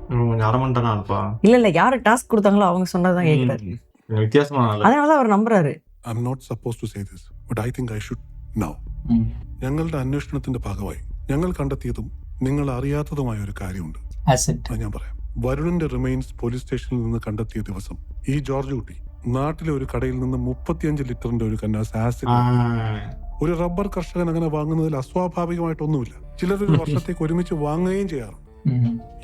F: கொஞ்சம் அரமண்டான ஆளுப்பா.
D: இல்ல யாரு டாஸ்க் கொடுத்தாங்களோ அவங்க சொன்னதான் கேக்குறாரு.
F: வித்தியாசமான ஆளு.
D: அதனாலதான் அவர் நம்புறாரு.
E: I'm not suppose to say this but I think I should now. ഞങ്ങളുടെ അന്വേഷണത്തിന്റെ ഭാഗമായി ഞങ്ങൾ കണ്ടെത്തിയതും നിങ്ങൾ അറിയാത്തതുമായ ഒരു കാര്യമുണ്ട്. അത് ഞാൻ പറയാം. വരുണിന്റെ റിമെയിൻസ് പോലീസ് സ്റ്റേഷനിൽ നിന്ന് കണ്ടെത്തിയ ദിവസം ഈ ജോർജ് കുട്ടി നാട്ടിലെ ഒരു കടയിൽ നിന്ന് 35 ലിറ്ററിന്റെ ഒരു കന്നാസ് ആസിഡ്. ഒരു റബ്ബർ കർഷകൻ അങ്ങനെ വാങ്ങുന്നതിൽ അസ്വാഭാവികമായിട്ടൊന്നുമില്ല. ചിലരൊരു വർഷത്തേക്ക് ഒരുമിച്ച് വാങ്ങുകയും ചെയ്യാറുണ്ട്.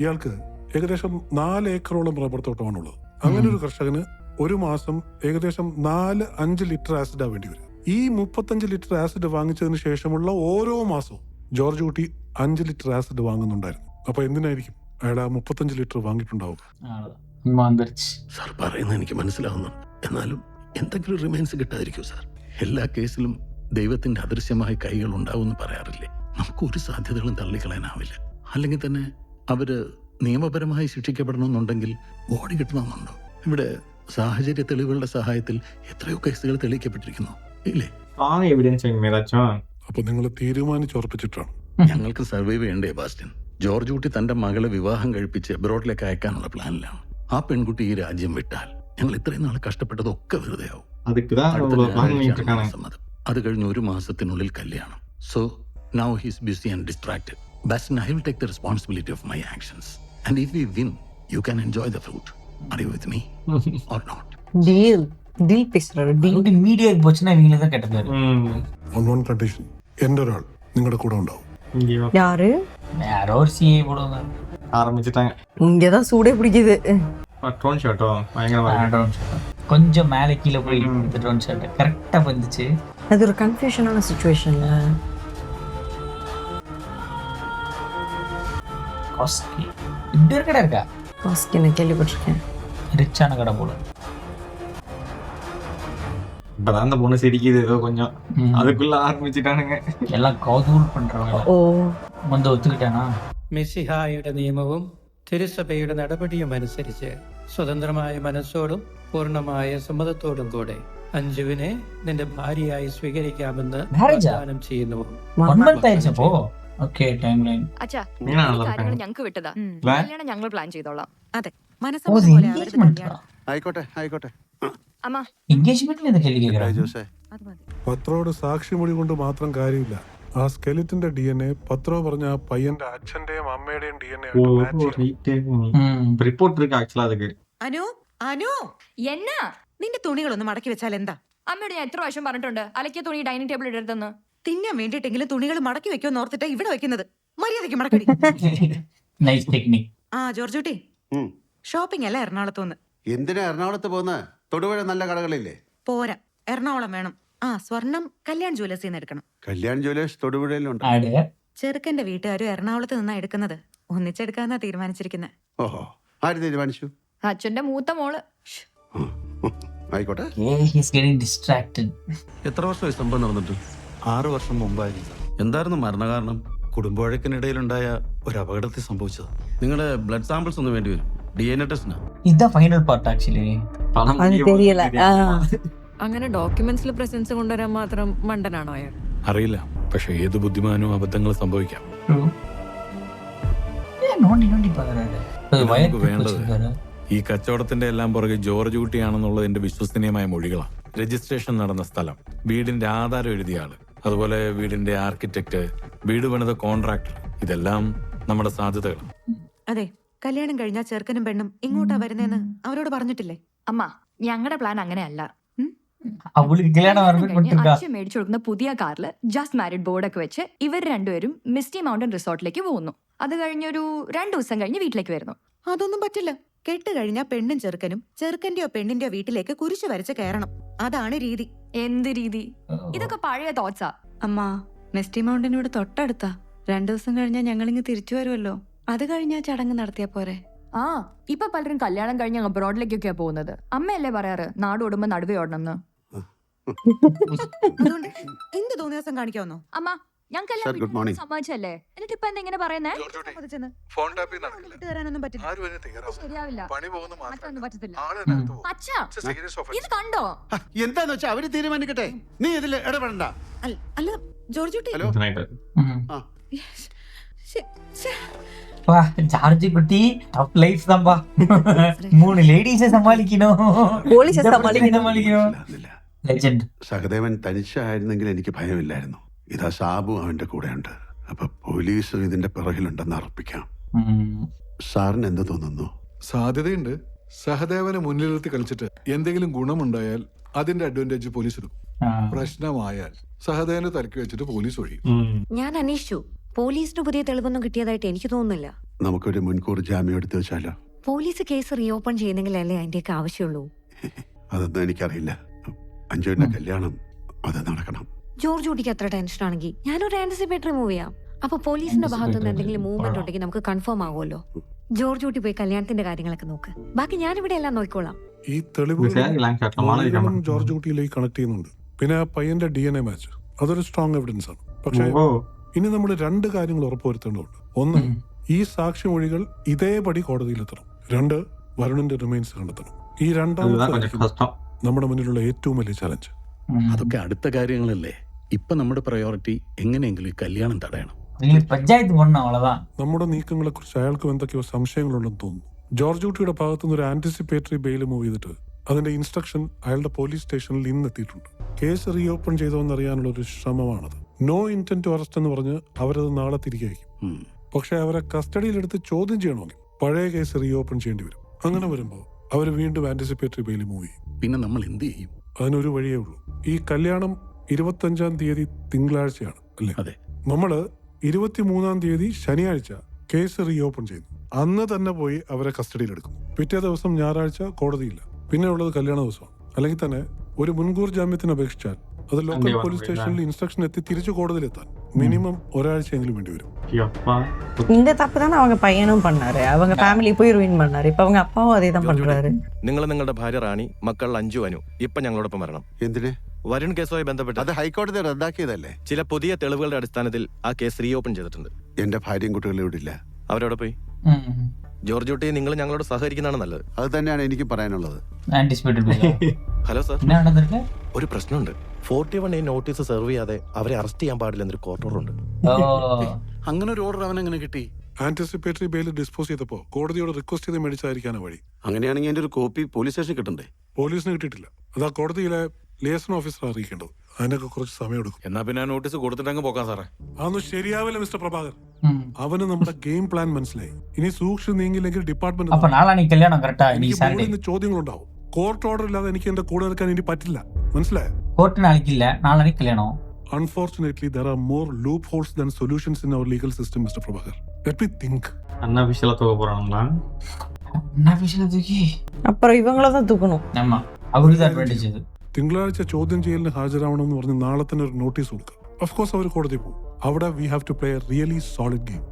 E: ഇയാൾക്ക് ഏകദേശം 4 ഏക്കറോളം റബ്ബർ തോട്ടമാണുള്ളത്. അങ്ങനെ ഒരു കർഷകന് ഒരു മാസം ഏകദേശം 4-5 ലിറ്റർ ആസിഡാ വേണ്ടി വരും. ഈ 35 ലിറ്റർ ആസിഡ് വാങ്ങിച്ചതിന് ശേഷമുള്ള ഓരോ മാസവും ജോർജ് കുട്ടി 5 ലിറ്റർ ആസിഡ് വാങ്ങുന്നുണ്ടായിരുന്നു. അപ്പൊ എന്തിനായിരിക്കും അയാൾ ആ 35 ലിറ്റർ വാങ്ങിയിട്ടുണ്ടാവുക?
M: സാർ പറയുന്നത് എനിക്ക് മനസ്സിലാവുന്നു. എന്നാലും എന്തെങ്കിലും റിമൈൻസ് കിട്ടാതിരിക്കും സാർ. എല്ലാ കേസിലും ദൈവത്തിന്റെ അദൃശ്യമായ കൈകൾ ഉണ്ടാവുമെന്ന് പറയാറില്ലേ? നമുക്ക് ഒരു സാധ്യതകളും തള്ളിക്കളയാനാവില്ല. അല്ലെങ്കിൽ തന്നെ അവര് നിയമപരമായി ശിക്ഷിക്കപ്പെടണമെന്നുണ്ടെങ്കിൽ ബോഡി കിട്ടണമെന്നുണ്ടോ? ഇവിടെ സാഹചര്യ തെളിവുകളുടെ സഹായത്തിൽ എത്രയോ കേസുകൾ തെളിയിക്കപ്പെട്ടിരിക്കുന്നു ഇല്ലേ?
E: അപ്പൊ നിങ്ങൾ തീരുമാനിച്ചുറപ്പിച്ചിട്ടാണ്?
M: ഞങ്ങൾക്ക് സർവൈവ് ചെയ്യണ്ടേ ബാസ്റ്റ്യൻ? ജോർജ് കുട്ടി തന്റെ മകളെ വിവാഹം കഴിപ്പിച്ച് എബ്രോഡിലേക്ക് അയക്കാനുള്ള പ്ലാനിലാണ്. ആ പെൺകുട്ടി ഈ രാജ്യം വിട്ടാൽ ഞങ്ങൾ ഇത്രയും നാൾ കഷ്ടപ്പെട്ടതൊക്കെ വെറുതെ ആവും. അത് കഴിഞ്ഞ് 1 മാസത്തിനുള്ളിൽ കല്യാണം. So now he's busy and distracted. Bastin, I will take the responsibility of my actions. And if we win, you can enjoy the fruit. Are you with me or not?
D: Deal பேசுறாரு.
A: Deal മീഡിയക്ക് போச்சுனா இவங்களே தான் கெட்ட பேரு.
E: On one condition, എന്റെ ഒരാൾ നിങ്ങളുടെ കൂടെ ഉണ്ടാവും.
D: யாரு?
A: யாரோ ஒரு சிஏ போடுவாங்க.
F: ஆரம்பிச்சிட்டாங்க.
D: இங்கதான் சூடே பிடிக்குது.
F: ட்ரோன் ஷாட்டோ பயங்கரமா.
A: கொஞ்சம் மேலே கீழே போய் ட்ரோன் ஷாட் கரெக்டா வந்துச்சு.
D: அது ஒரு கன்ஃபியூஷனான சிச்சுவேஷன்ல.
A: காஸ்ட்லி இப்படி ஒரு கடை இருக்கா?
D: காஸ்ட்லி நான் கேள்விப்பட்டிருக்கேன்.
A: ரிச்சான கடை போல.
F: இப்பதான் அந்த பொண்ணு சிரிக்குது ஏதோ கொஞ்சம். அதுக்குள்ள ஆரம்பிச்சிட்டானுங்க.
A: எல்லாம் கௌதூல் பண்றவங்க.
D: ഓ
A: வந்து ഒത്തുകിട്ടാനാ?
N: മെസ്സിഹായുടെ നിയമവും തിരുസഭയുടെ നടപടിയും അനുസരിച്ച് സ്വതന്ത്രമായ മനസ്സോടും പൂർണ്ണമായ സമ്മതത്തോടും കൂടെ അഞ്ജുവിനെ നിന്റെ ഭാര്യയായി സ്വീകരിക്കാമെന്ന് വാഗ്ദാനം ചെയ്യുന്നു.
A: 1 month ആയിച്ചപ്പോ ഓക്കേ ടൈം ലൈൻ.
K: അച്ഛാ കാര്യങ്ങൾ ഞങ്ങൾക്ക് വിട്ടതാ. കല്യാണം ഞങ്ങൾ പ്ലാൻ ചെയ്തോളാം.
C: അതെ മനസ്സമ്മതം
B: ആയിക്കോട്ടെ ആയിക്കോട്ടെ.
K: അമ്മ
A: എൻഗേജ്മെന്റിൽ എന്താ കേൾക്കുക?
B: ജോസേ
E: പത്രോട് സാക്ഷിമൊഴി കൊണ്ട് മാത്രം കാര്യമില്ല. ആ സ്കെലിറ്റന്റെ DNA പത്രോ പറഞ്ഞ ആ പയ്യന്റെ അച്ഛന്റെയും അമ്മയുടെയും DNA
F: റിപ്പോർട്ട് இருக்கு ആക്ച്വലി அதுக்கு.
C: അനു അനു
K: എന്നാ
C: നിന്റെ തുണികളൊന്ന് മടക്കി വെച്ചാൽ എന്താ?
K: അമ്മയോട് ഞാൻ എത്ര പ്രാവശ്യം പറഞ്ഞിട്ടുണ്ട് അലക്കിയ തുണി ഡൈനിങ് ടേബിൾ ഇടരുതെന്ന്.
C: തിന്നാൻ വേണ്ടിട്ടെങ്കിലും തുണികൾ മടക്കി വെക്കുമെന്ന് ഓർത്തിട്ടാ ഇവിടെ വെക്കുന്നത്. മര്യാദയ്ക്ക് മടക്കടി.
A: Nice technique.
C: ആ ജോർജ് കുട്ടി ഷോപ്പിംഗ് അല്ല എറണാകുളത്തുനിന്ന്.
B: എന്തിനാ എറണാകുളത്ത് പോകുന്നത്? തൊടുപുഴ നല്ല കടകളില്ലേ?
C: പോരാ, എറണാകുളം വേണം. ആ സ്വർണം കല്യാൺ ജ്വല്ലേഴ്സിൽ നിന്ന് എടുക്കണം.
B: കല്യാൺ ജ്വല്ലേഴ്സ് തൊടുപുഴയിലുണ്ട്.
C: ചെറുക്കന്റെ വീട്ടുകാരും എറണാകുളത്ത് നിന്നാ എടുക്കുന്നത്. ഒന്നിച്ചെടുക്കാന്നാ തീരുമാനിച്ചിരിക്കുന്നത്.
B: ഓഹോ, ആര് തീരുമാനിച്ചു?
K: അച്ഛന്റെ മൂത്ത മോള്.
B: ആയിക്കോട്ടെ.
M: എത്ര വർഷമായി സംഭവം നടന്നിട്ട്?
O: 6 വർഷം മുമ്പായിരുന്നു.
M: എന്തായിരുന്നു മരണകാരണം?
O: കുടുംബവഴക്കിനിടയിലുണ്ടായ ഒരു അപകടത്തിൽ സംഭവിച്ചത്.
M: നിങ്ങളുടെ ബ്ലഡ് സാമ്പിൾസ് ഒന്നും വേണ്ടി വരും. DNA ടെസ്റ്റിനാ.
A: ഇതാ ഫൈനൽ പാർട്ട് ആക്ച്വലി.
D: അത് തെരിയല.
L: അങ്ങനെ ഡോക്യുമെന്റ്സിൽ പ്രസൻസ് കൊണ്ടുവരാൻ മാത്രം മണ്ടനാണോ അയാൾ?
I: അറിയില്ല, പക്ഷെ ഏത് ബുദ്ധിമാനും അബദ്ധങ്ങൾ സംഭവിക്കാം. നമുക്ക് വേണ്ടത് ഈ കച്ചവടത്തിന്റെ എല്ലാം പുറകെ ജോർജ് കുട്ടിയാണെന്നുള്ളത് എന്റെ വിശ്വസനീയമായ മൊഴികളാണ്. രജിസ്ട്രേഷൻ നടന്ന സ്ഥലം, വീടിന്റെ ആധാരം എഴുതിയ ആള്, അതുപോലെ വീടിന്റെ ആർക്കിടെക്ട്, വീട് പണിത കോൺട്രാക്ടർ, ഇതെല്ലാം നമ്മുടെ സാധ്യതകൾ.
C: അതെ, കല്യാണം കഴിഞ്ഞാൽ ചെറുക്കനും പെണ്ണും ഇങ്ങോട്ടാ വരുന്നേന്ന് അവരോട് പറഞ്ഞിട്ടില്ലേ?
K: അമ്മ ഞങ്ങളുടെ പ്ലാൻ അങ്ങനെയല്ല.
A: അച്ഛൻ
K: മേടിച്ചു കൊടുക്കുന്ന പുതിയ കാറിൽ ജസ്റ്റ് മാരിഡ് ബോർഡൊക്കെ വെച്ച് ഇവർ രണ്ടുപേരും മിസ്റ്റി മൗണ്ടൻ റിസോർട്ടിലേക്ക് പോകുന്നു. അത് കഴിഞ്ഞൊരു 2 ദിവസം കഴിഞ്ഞ് വീട്ടിലേക്ക് വരുന്നു.
C: അതൊന്നും പറ്റില്ല. കെട്ട് കഴിഞ്ഞാ പെണ്ണും ചെറുക്കനും ചെറുക്കന്റെയോ പെണ്ണിന്റെയോ വീട്ടിലേക്ക് കുരിശ് വരച്ച് കയറണം. അതാണ് രീതി.
K: എന്ത് രീതി? ഇതൊക്കെ പഴയ തോട്ട്സാ.
L: അമ്മ, നെസ്റ്റി മൗണ്ടൻ ഇവിടെ തൊട്ടടുത്താ. 2 ദിവസം കഴിഞ്ഞാൽ ഞങ്ങളിങ്ങ് തിരിച്ചു വരുമല്ലോ. അത് കഴിഞ്ഞാ ചടങ്ങ് നടത്തിയാ പോരെ?
K: ആ, ഇപ്പൊ പലരും കല്യാണം കഴിഞ്ഞ് അബ്രോഡിലേക്കൊക്കെയാ പോകുന്നത്. അമ്മയല്ലേ പറയാറ് നാട് ഓടുമ്പോ നടുവേ ഓടണം.
C: അതുകൊണ്ട് എന്ത് തോന്നിയാസം കാണിക്കാവുന്നോ?
K: അമ്മ, ഞാൻ
B: Sir, good morning.
K: സമ്മതിച്ചല്ലേ, എന്നിട്ട് ഇപ്പൊ എന്താ ഇങ്ങനെ പറയുന്നേ?
J: ഫോൺ ടാപ്പിംഗ് നടക്കില്ല.
C: തരാനൊന്നും പറ്റില്ല.
J: ആരും അതിന് തയ്യാറാവില്ല.
K: ശരിയാവില്ല.
J: പണി പോകുന്ന
K: മറ്റൊന്നും പറ്റത്തില്ല.
J: ആളതിനകത്ത് പോകും.
K: അച്ഛാ,
J: It's a serious offense.
K: ഇത് കണ്ടോ?
B: എന്താന്ന് വെച്ചാ അവര് തീരുമാനിക്കട്ടെ, നീ ഇതിൽ ഇടപെടണ്ട.
C: അല്ല ജോർജുട്ടി,
B: ഹലോ
A: ஜார்ஜ் குட்டி டப் லைஃப் தான்பா. 3 ലേഡീஸെ സമാളിക്കണോ,
D: പോലീസെ സമാളിക്കണം.
A: ലെജൻഡ്.
B: സഹദേവൻ തനിച്ചായിരുന്നെങ്കിൽ എനിക്ക് ഭയമില്ലായിരുന്നു. ഇതാ സാബു അവന്റെ കൂടെ ഉണ്ട്. അപ്പൊ പോലീസ് ഇതിന്റെ പിറകിലുണ്ടെന്ന് അർപ്പിക്കാം. സാറിന് എന്ത് തോന്നുന്നു?
J: സാധ്യതയുണ്ട്. സഹദേവനെ മുന്നിൽ നിർത്തി കളിച്ചിട്ട് എന്തെങ്കിലും ഗുണമുണ്ടായാൽ അതിന്റെ അഡ്വാൻറ്റേജ് പോലീസ് എടുക്കും. പ്രശ്നമായാൽ സഹദേവനെ തലക്കി വെച്ചിട്ട് പോലീസ് ഒഴിയും.
P: ഞാൻ അന്വേഷിച്ചു. പോലീസിന് പുതിയ തെളിവൊന്നും കിട്ടിയതായിട്ട് എനിക്ക് തോന്നുന്നില്ല.
B: നമുക്കൊരു മുൻകൂർ ജാമ്യം എടുത്തു വെച്ചാലോ?
P: പോലീസ് കേസ് റീഓപ്പൺ ചെയ്യുന്നെങ്കിലല്ലേ അതിന്റെയൊക്കെ ആവശ്യമുള്ളൂ.
B: അതൊന്നും എനിക്കറിയില്ല. അഞ്ജുവിന്റെ കല്യാണം അത് നടക്കണം.
P: ജോർജ് കുട്ടിക്ക് അത്ര ടെൻഷൻ ആണെങ്കിൽ ഞാനൊരു ആന്റിസിപ്പേറ്ററി മൂവ് ചെയ്യാം. അപ്പൊ പോലീസിന്റെ ഭാഗത്തു നിന്ന് എന്തെങ്കിലും മൂവ്മെന്റ് ഉണ്ടെങ്കിൽ നമുക്ക് കൺഫേം ആകുമല്ലോ. ജോർജ് കുട്ടി പോയി കല്യാണത്തിന്റെ കാര്യങ്ങളൊക്കെ നോക്ക്. ബാക്കി ഞാനിവിടെ എല്ലാം നോക്കിക്കോളാം.
E: ഈ തെളിവുകളും ജോർജ് കുട്ടിയിലേക്ക് കണക്ട് ചെയ്യുന്നുണ്ട്. പിന്നെ ആ പയ്യന്റെ DNA മാച്ച് അതൊരു സ്ട്രോങ് എവിഡൻസ് ആണ്. പക്ഷേ ഇനി നമ്മൾ 2 കാര്യങ്ങൾ ഉറപ്പുവരുത്തേണ്ടതുണ്ട്. 1, ഈ സാക്ഷിമൊഴികൾ ഇതേപടി കോടതിയിലെത്തണം. 2, വരുണിന്റെ റിമൈൻസ് കണ്ടെത്തണം. ഈ 2ാമത്തെ നമ്മുടെ മുന്നിലുള്ള ഏറ്റവും വലിയ ചലഞ്ച്.
M: അതൊക്കെ അടുത്ത കാര്യങ്ങളല്ലേ. ഇപ്പൊ നമ്മുടെ പ്രയോറിറ്റി എങ്ങനെയെങ്കിലും ഈ കല്യാണം തടയണം.
A: പഞ്ചായത്ത് പോകണം, അவ்வளவுதான்.
E: നമ്മുടെ നീക്കങ്ങളെ കുറിച്ച് അയാൾക്ക് എന്തൊക്കെയോ സംശയങ്ങളുണ്ടെന്ന് തോന്നുന്നു. ജോർജ് കുട്ടിയുടെ ഭാഗത്തുനിന്ന് ഒരു ആന്റിസിപ്പേറ്ററി ബെയിൽ മൂവ് ചെയ്തിട്ട് അതിന്റെ ഇൻസ്ട്രക്ഷൻ അയാളുടെ പോലീസ് സ്റ്റേഷനിൽ ഇന്ന് എത്തിയിട്ടുണ്ട്. കേസ് റീഓപ്പൺ ചെയ്തോന്നറിയാനുള്ള ഒരു ശ്രമമാണത്. നോ ഇന്റന്റ് ടു അറസ്റ്റ് എന്ന് പറഞ്ഞ് അവരത് നാളെ തിരികെ അയക്കും. പക്ഷെ അവരെ കസ്റ്റഡിയിലെടുത്ത് ചോദ്യം ചെയ്യണമെങ്കിൽ പഴയ കേസ് റീഓപ്പൺ ചെയ്യേണ്ടി വരും. അങ്ങനെ വരുമ്പോൾ അവർ വീണ്ടും ആന്റിസിപ്പേറ്ററി ബെയിൽ മൂവ് ചെയ്യും.
M: പിന്നെ നമ്മൾ എന്ത് ചെയ്യും?
E: അതിനൊരു വഴിയേ ഉള്ളൂ. ഈ കല്യാണം 25-ാം തീയതി തിങ്കളാഴ്ചയാണ് അല്ലേ?
M: അതെ.
E: നമ്മള് 23-ാം തീയതി ശനിയാഴ്ച കേസ് റീഓപ്പൺ ചെയ്യുന്നു. അന്ന് തന്നെ പോയി അവരെ കസ്റ്റഡിയിലെടുക്കുന്നു. പിറ്റേ ദിവസം ഞായറാഴ്ച കോടതിയില്ല. പിന്നെ ഉള്ളത് കല്യാണ ദിവസമാണ്. അല്ലെങ്കിൽ തന്നെ ഒരു മുൻകൂർ ജാമ്യത്തിന് അപേക്ഷിച്ചാൽ അത് ലോക്കൽ പോലീസ് സ്റ്റേഷനിൽ ഇൻസ്ട്രക്ഷൻ എത്തി തിരിച്ചു കോടതിയിലെത്താൻ മിനിമം ഒരാഴ്ചയെങ്കിലും വേണ്ടി വരും.
D: இந்த தப்பு தானே அவங்க பையனும் பண்ணாரு. அவங்க ஃபேமிலி போய் ruin பண்ணாரு. இப்ப அவங்க அப்பாவும் அதே தான் பண்றாரு.
Q: നിങ്ങൾ നിങ്ങളുടെ ഭാര്യ റാണി, മക്കൾ അഞ്ജു, അനു ഇപ്പൊ ഞങ്ങളോടൊപ്പം വരണം.
B: എന്തിന്?
Q: വരുൺ കേസുമായി ബന്ധപ്പെട്ട്
B: അത് ഹൈക്കോടതി റദ്ദാക്കിയതല്ലേ?
Q: ചില പുതിയ തെളിവുകളുടെ അടിസ്ഥാനത്തിൽ ആ കേസ് റീഓപ്പൺ ചെയ്തിട്ടുണ്ട്.
B: എന്റെ ഭാര്യയും കുട്ടികളും ഇവിടെ ഇല്ല.
Q: അവരോട് പോയി ജോർജ് കുട്ടി, നിങ്ങൾ ഞങ്ങളോട് സഹകരിക്കുന്നതാണ് നല്ലത്.
B: അത് തന്നെയാണ് എനിക്ക് പറയാനുള്ളത്.
Q: ഹലോ സർ, ഒരു പ്രശ്നമുണ്ട്. 41A നോട്ടീസ് സെർവ് ചെയ്യാതെ അവരെ അറസ്റ്റ് ചെയ്യാൻ പാടില്ലെന്നൊരു കോർട്ട് ഓർഡർ ഉണ്ട്.
M: അങ്ങനെ ഒരു ഓർഡർ അവനെങ്ങനെ കിട്ടി?
E: ആന്റിസിപ്പേറ്ററി ബെയിൽ ഡിസ്പോസ് ചെയ്തപ്പോ കോടതിയോട് റിക്വസ്റ്റ് ചെയ്ത് മേടിച്ചായിരിക്കാനാണ് വഴി.
M: അങ്ങനെയാണെങ്കിൽ എന്റെ ഒരു കോപ്പി പോലീസ് സ്റ്റേഷനിൽ കിട്ടണ്ടേ?
E: പോലീസിന് കിട്ടിയിട്ടില്ല. അതാ കോടതിയിലെ ലിയസൺ ഓഫീസർ അറിയിക്കേണ്ടത്. അതിനൊക്കെ കുറച്ച് സമയം എടുക്കും.
I: എന്നാ പിന്നെ നോട്ടീസ് കൊടുത്തിട്ടങ്ങ് പോകാം സാറേ.
E: അതൊന്നും ശരിയാവില്ല മിസ്റ്റർ പ്രഭാകർ. അവന് നമ്മുടെ ഗെയിം പ്ലാൻ മനസ്സിലായി. ഇനി സൂക്ഷിച്ച് നീങ്ങില്ലെങ്കിൽ ഡിപ്പാർട്ട്മെന്റ് ചോദ്യങ്ങളുണ്ടാവും. കോർട്ട് ഓർഡർ ഇല്ലാതെ എനിക്ക് എന്റെ കൂടെ നിൽക്കാൻ ഇനി പറ്റില്ല. മനസ്സിലായോ? Unfortunately, there are more loopholes than solutions in our legal system, Mr. Prabhakar. Let me think.
F: அன்அஃபிஷியலா தூக்க போறாங்களா?
D: அப்புறம் இவங்கள தான் தூக்கணும்.
A: ஆமா, அவருக்கு அட்வான்டேஜ் இது.
E: തിങ്കളാഴ്ച ചോദ്യം ചെയ്യലിന് ഹാജരാവണമെന്ന് പറഞ്ഞ് നാളെ തന്നെ ഒരു നോട്ടീസ് കൊടുക്കുക. ഓഫ് കോഴ്സ് അവർ കോടതി പോകും. അവിടെ we have to play a really solid game.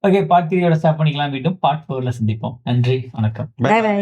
A: Okay, part 3 start பண்ணிக்கலாம். மீண்டும் பார்ட் 4ல சந்திப்போம். நன்றி, வணக்கம்.
D: Bye by.